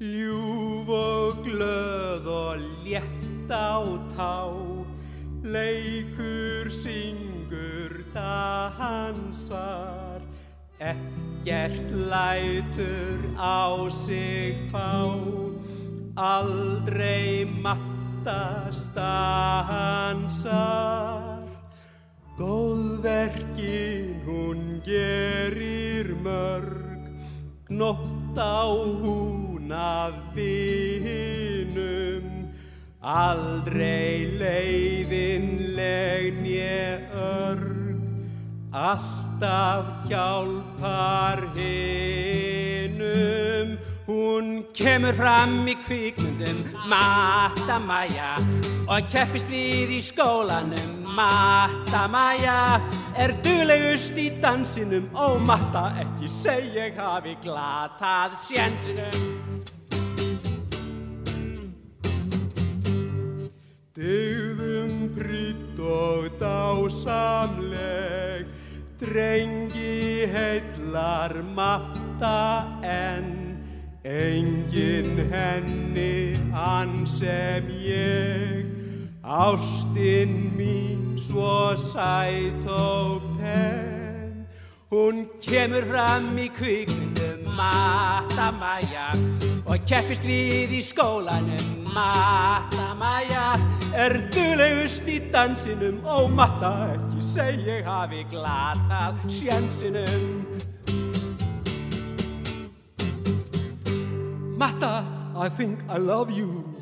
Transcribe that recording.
ljúf og glöð og létt á tá, leikur, syngur, dansar, ekkert lætur á sig fá, aldrei matta stansar. Góðverkin hún gerir mörg, gnótt á hún af vinum, aldrei leiðinleg né örg, alltaf hjálpar hinum. Hún kemur fram í kvikmyndum, Matta Maja, og keppist við í skólanum, Matta Maja, duglegust í dansinum, ó Matta, ekki seg ég hafi glatað sénsinum. Dygðum prýdd og dásamleg, drengi heillar Matta enn, enginn henni hann sem ég, ástin mín svo sæt og penn. Hún kemur fram í kvikmyndum, Matta Maja, og keppist við í skólanum, Matta Maja, duglegust í dansinum, ó Matta, ekki seg ég hafi glatað sénsinum. Matta, I think I love you.